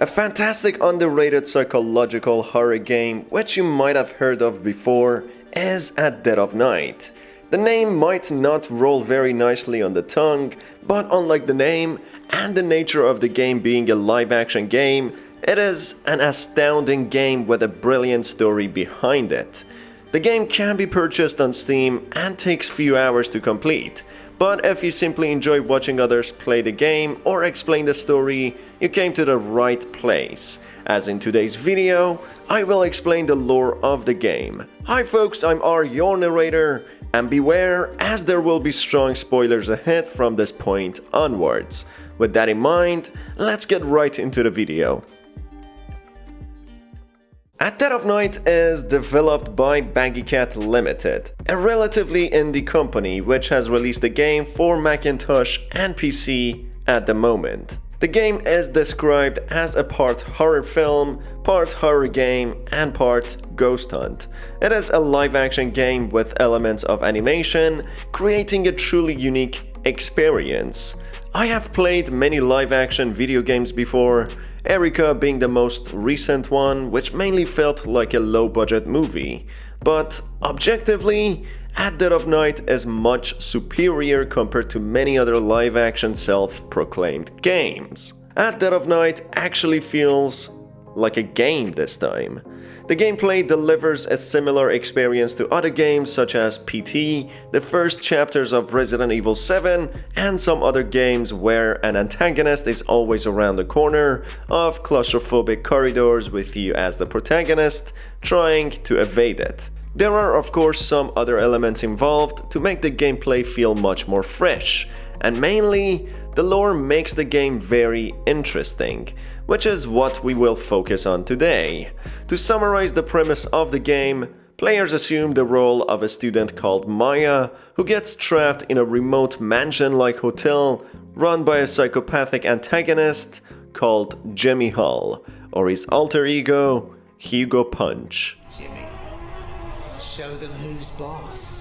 A fantastic underrated psychological horror game which you might have heard of before is At Dead of Night. The name might not roll very nicely on the tongue, but unlike the name and the nature of the game being a live-action game, it is an astounding game with a brilliant story behind it. The game can be purchased on Steam and takes few hours to complete, but if you simply enjoy watching others play the game or explain the story, you came to the right place. As in today's video, I will explain the lore of the game. Hi folks, I'm R, your narrator, and beware as there will be strong spoilers ahead from this point onwards. With that in mind, let's get right into the video. At Dead of Night is developed by Baggy Cat Limited, a relatively indie company which has released the game for Macintosh and PC at the moment. The game is described as a part horror film, part horror game, and part ghost hunt. It is a live-action game with elements of animation, creating a truly unique experience. I have played many live-action video games before, Erica being the most recent one, which mainly felt like a low-budget movie. But objectively, At Dead of Night is much superior compared to many other live-action self-proclaimed games. At Dead of Night actually feels like a game this time. The gameplay delivers a similar experience to other games such as PT, the first chapters of Resident Evil 7, and some other games where an antagonist is always around the corner of claustrophobic corridors with you as the protagonist, trying to evade it. There are of course some other elements involved to make the gameplay feel much more fresh, and mainly, the lore makes the game very interesting, which is what we will focus on today. To summarize the premise of the game, players assume the role of a student called Maya, who gets trapped in a remote mansion-like hotel run by a psychopathic antagonist called Jimmy Hall, or his alter ego, Hugo Punch. Jimmy, show them who's boss.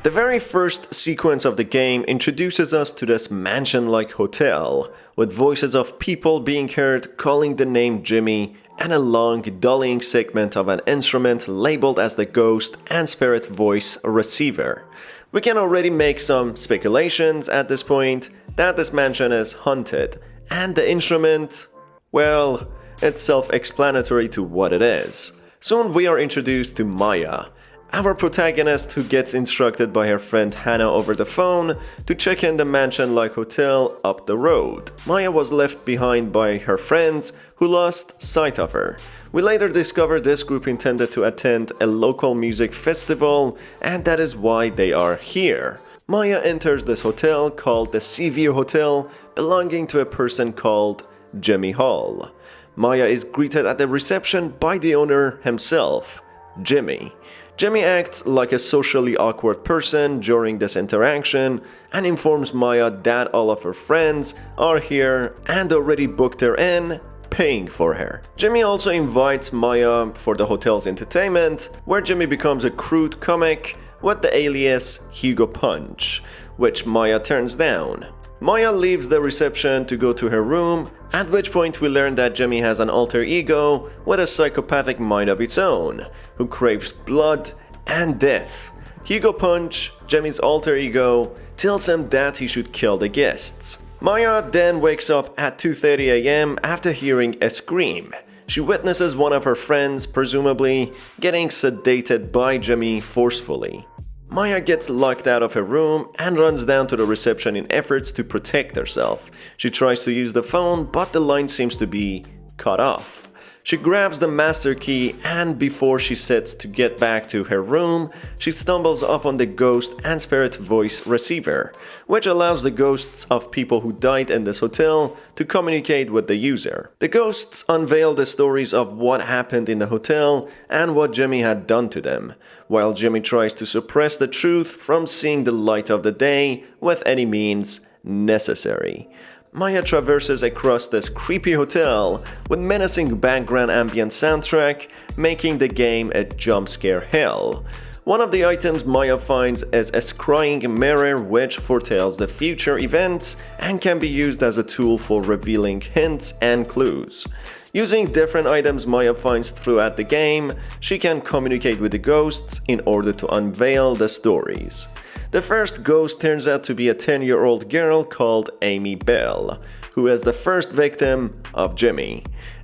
The very first sequence of the game introduces us to this mansion-like hotel, with voices of people being heard calling the name Jimmy and a long, dulling segment of an instrument labeled as the ghost and spirit voice receiver. We can already make some speculations at this point that this mansion is haunted, and the instrument, well, it's self-explanatory to what it is. Soon we are introduced to Maya, our protagonist who gets instructed by her friend Hannah over the phone to check in the mansion-like hotel up the road. Maya was left behind by her friends who lost sight of her. We later discover this group intended to attend a local music festival, and that is why they are here. Maya enters this hotel called the Seaview Hotel, belonging to a person called Jimmy Hall. Maya is greeted at the reception by the owner himself, Jimmy. Jimmy acts like a socially awkward person during this interaction and informs Maya that all of her friends are here and already booked her in, paying for her. Jimmy also invites Maya for the hotel's entertainment, where Jimmy becomes a crude comic with the alias Hugo Punch, which Maya turns down. Maya leaves the reception to go to her room, at which point we learn that Jimmy has an alter ego with a psychopathic mind of its own, who craves blood and death. Hugo Punch, Jimmy's alter ego, tells him that he should kill the guests. Maya then wakes up at 2:30 a.m. after hearing a scream. She witnesses one of her friends, presumably, getting sedated by Jimmy forcefully. Maya gets locked out of her room and runs down to the reception in efforts to protect herself. She tries to use the phone, but the line seems to be cut off. She grabs the master key, and before she sets to get back to her room, she stumbles upon the ghost and spirit voice receiver, which allows the ghosts of people who died in this hotel to communicate with the user. The ghosts unveil the stories of what happened in the hotel and what Jimmy had done to them, while Jimmy tries to suppress the truth from seeing the light of the day with any means necessary. Maya traverses across this creepy hotel with menacing background ambient soundtrack, making the game a jump scare hell. One of the items Maya finds is a scrying mirror which foretells the future events and can be used as a tool for revealing hints and clues. Using different items Maya finds throughout the game, she can communicate with the ghosts in order to unveil the stories. The first ghost turns out to be a 10-year-old girl called Amy Bell, who is the first victim of Jimmy.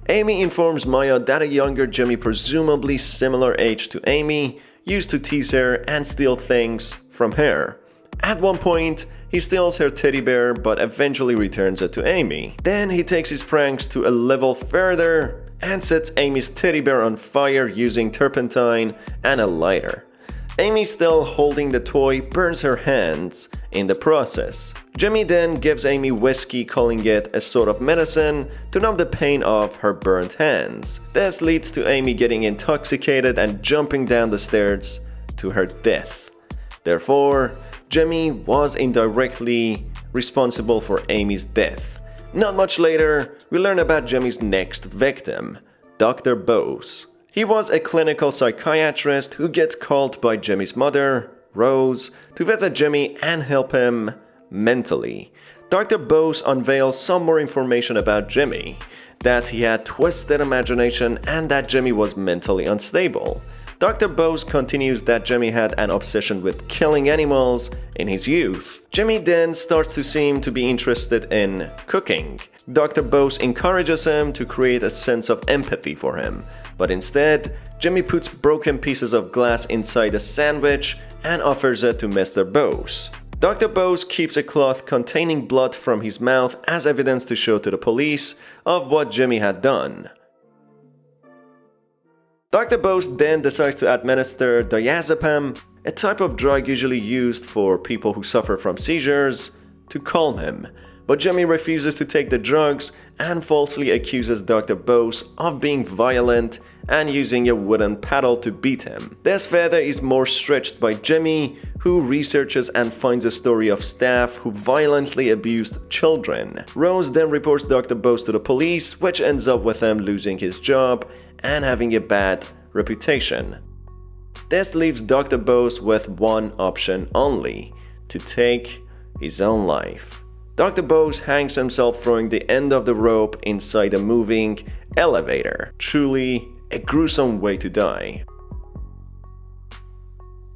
Amy informs Maya that a younger Jimmy, presumably similar age to Amy, used to tease her and steal things from her. At one point, he steals her teddy bear but eventually returns it to Amy. Then he takes his pranks to a level further and sets Amy's teddy bear on fire using turpentine and a lighter. Amy, still holding the toy, burns her hands in the process. Jimmy then gives Amy whiskey, calling it a sort of medicine to numb the pain of her burnt hands. This leads to Amy getting intoxicated and jumping down the stairs to her death. Therefore, Jimmy was indirectly responsible for Amy's death. Not much later, we learn about Jimmy's next victim, Dr. Bose. He was a clinical psychiatrist who gets called by Jimmy's mother, Rose, to visit Jimmy and help him mentally. Dr. Bose unveils some more information about Jimmy, that he had twisted imagination and that Jimmy was mentally unstable. Dr. Bose continues that Jimmy had an obsession with killing animals in his youth. Jimmy then starts to seem to be interested in cooking. Dr. Bose encourages him to create a sense of empathy for him, but instead, Jimmy puts broken pieces of glass inside a sandwich and offers it to Mr. Bose. Dr. Bose keeps a cloth containing blood from his mouth as evidence to show to the police of what Jimmy had done. Dr. Bose then decides to administer diazepam, a type of drug usually used for people who suffer from seizures, to calm him. But Jimmy refuses to take the drugs and falsely accuses Dr. Bose of being violent and using a wooden paddle to beat him. This further is more stretched by Jimmy, who researches and finds a story of staff who violently abused children. Rose then reports Dr. Bose to the police, which ends up with him losing his job and having a bad reputation. This leaves Dr. Bose with one option only: to take his own life. Dr. Bose hangs himself, throwing the end of the rope inside a moving elevator. Truly a gruesome way to die.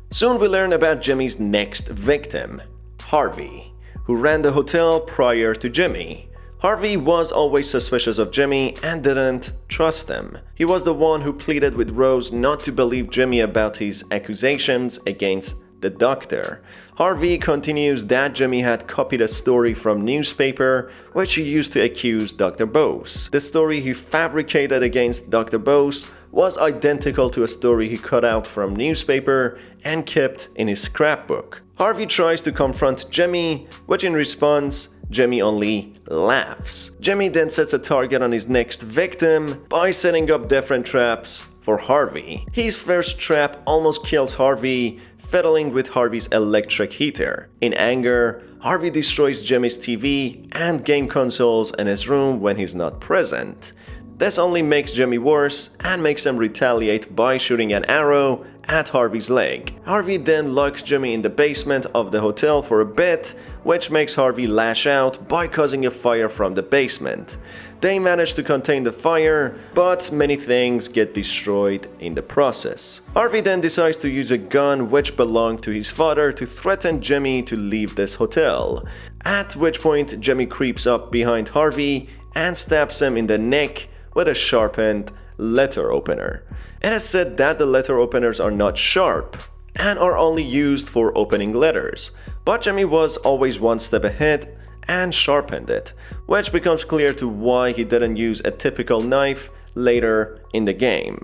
Soon we learn about Jimmy's next victim, Harvey, who ran the hotel prior to Jimmy. Harvey was always suspicious of Jimmy and didn't trust him. He was the one who pleaded with Rose not to believe Jimmy about his accusations against the doctor. Harvey continues that Jimmy had copied a story from newspaper which he used to accuse Dr. Bose. The story he fabricated against Dr. Bose was identical to a story he cut out from newspaper and kept in his scrapbook. Harvey tries to confront Jimmy, which in response, Jimmy only laughs. Jimmy then sets a target on his next victim by setting up different traps for Harvey. His first trap almost kills Harvey, fiddling with Harvey's electric heater. In anger, Harvey destroys Jimmy's TV and game consoles in his room when he's not present. This only makes Jimmy worse and makes him retaliate by shooting an arrow at Harvey's leg. Harvey then locks Jimmy in the basement of the hotel for a bit, which makes Harvey lash out by causing a fire from the basement. They manage to contain the fire, but many things get destroyed in the process. Harvey then decides to use a gun which belonged to his father to threaten Jimmy to leave this hotel, at which point Jimmy creeps up behind Harvey and stabs him in the neck with a sharpened letter opener. It is said that the letter openers are not sharp and are only used for opening letters, but Jimmy was always one step ahead and sharpened it, which becomes clear to why he didn't use a typical knife later in the game.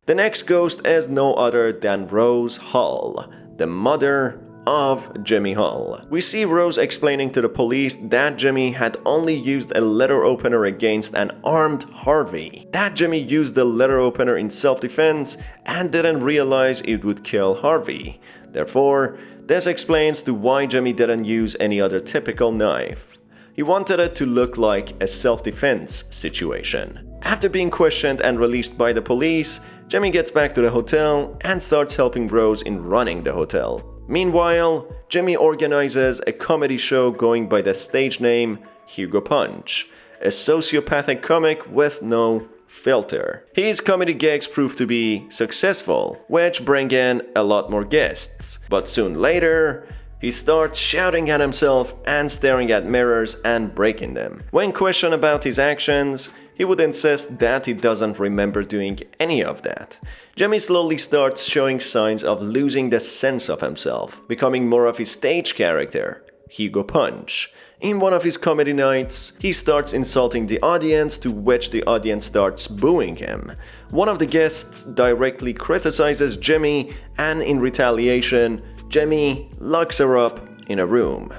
The next ghost is no other than Rose Hall, the mother of Jimmy Hall. We see Rose explaining to the police that Jimmy had only used a letter opener against an armed Harvey, that Jimmy used the letter opener in self-defense and didn't realize it would kill Harvey. Therefore, this explains to why Jimmy didn't use any other typical knife. He wanted it to look like a self-defense situation. After being questioned and released by the police, Jimmy gets back to the hotel and starts helping Rose in running the hotel. Meanwhile, Jimmy organizes a comedy show going by the stage name Hugo Punch, a sociopathic comic with no filter. His comedy gigs prove to be successful, which bring in a lot more guests. But soon later, he starts shouting at himself and staring at mirrors and breaking them. When questioned about his actions, he would insist that he doesn't remember doing any of that. Jimmy slowly starts showing signs of losing the sense of himself, becoming more of his stage character, Hugo Punch. In one of his comedy nights, he starts insulting the audience, to which the audience starts booing him. One of the guests directly criticizes Jimmy, and in retaliation, Jimmy locks her up in a room.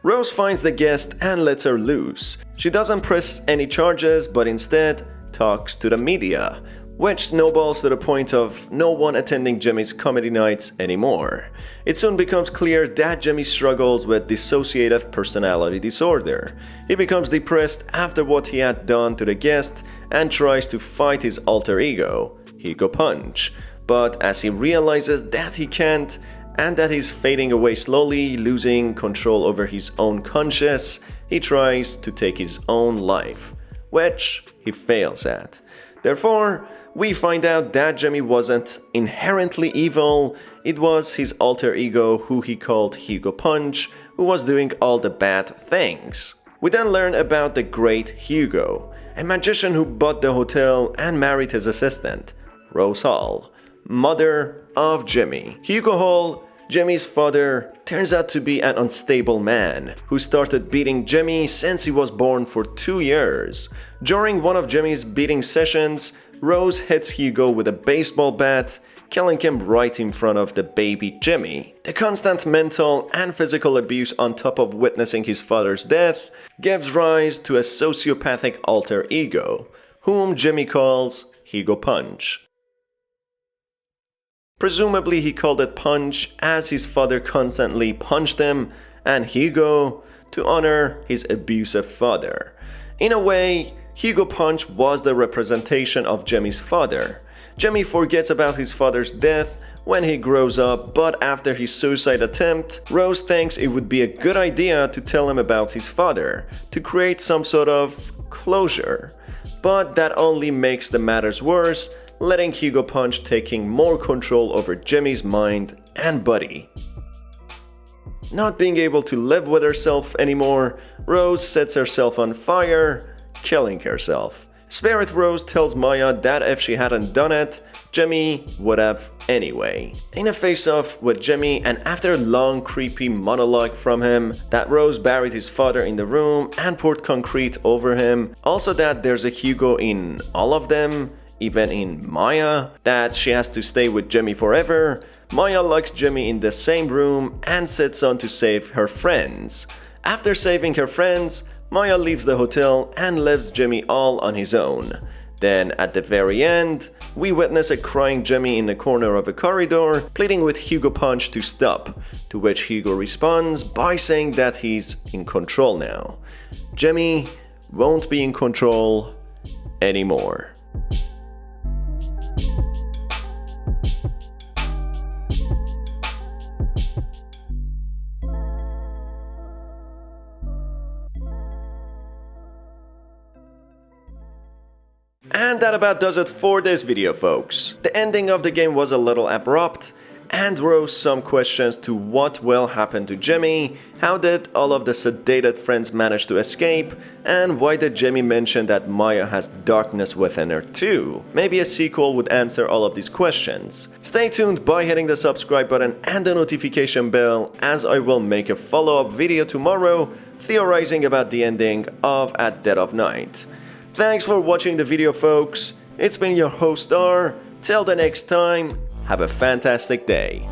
Rose finds the guest and lets her loose. She doesn't press any charges, but instead talks to the media, which snowballs to the point of no one attending Jimmy's comedy nights anymore. It soon becomes clear that Jimmy struggles with dissociative personality disorder. He becomes depressed after what he had done to the guest and tries to fight his alter ego, Hugo Punch. But as he realizes that he can't, and that he's fading away slowly, losing control over his own conscience, he tries to take his own life, which he fails at. Therefore, we find out that Jimmy wasn't inherently evil, it was his alter ego, who he called Hugo Punch, who was doing all the bad things. We then learn about the great Hugo, a magician who bought the hotel and married his assistant, Rose Hall, mother of Jimmy. Hugo Hall, Jimmy's father, turns out to be an unstable man who started beating Jimmy since he was born for 2 years. During one of Jimmy's beating sessions, Rose hits Hugo with a baseball bat, killing him right in front of the baby Jimmy. The constant mental and physical abuse on top of witnessing his father's death gives rise to a sociopathic alter ego, whom Jimmy calls Hugo Punch. Presumably he called it Punch as his father constantly punched him, and Hugo to honor his abusive father. In a way, Hugo Punch was the representation of Jimmy's father. Jimmy forgets about his father's death when he grows up, but after his suicide attempt, Rose thinks it would be a good idea to tell him about his father, to create some sort of closure. But that only makes the matters worse, letting Hugo Punch taking more control over Jimmy's mind and body. Not being able to live with herself anymore, Rose sets herself on fire, killing herself. Spirit Rose tells Maya that if she hadn't done it, Jimmy would have anyway. In a face-off with Jimmy, and after a long creepy monologue from him that Rose buried his father in the room and poured concrete over him, also that there's a Hugo in all of them, even in Maya, that she has to stay with Jimmy forever, Maya locks Jimmy in the same room and sets on to save her friends. After saving her friends, Maya leaves the hotel and leaves Jimmy all on his own. Then at the very end, we witness a crying Jimmy in the corner of a corridor, pleading with Hugo Punch to stop, to which Hugo responds by saying that he's in control now. Jimmy won't be in control anymore. And that about does it for this video, folks. The ending of the game was a little abrupt and rose some questions to what will happen to Jimmy, how did all of the sedated friends manage to escape, and why did Jimmy mention that Maya has darkness within her too? Maybe a sequel would answer all of these questions. Stay tuned by hitting the subscribe button and the notification bell, as I will make a follow-up video tomorrow theorizing about the ending of At Dead of Night. Thanks for watching the video, folks. It's been your host R. Till the next time, have a fantastic day.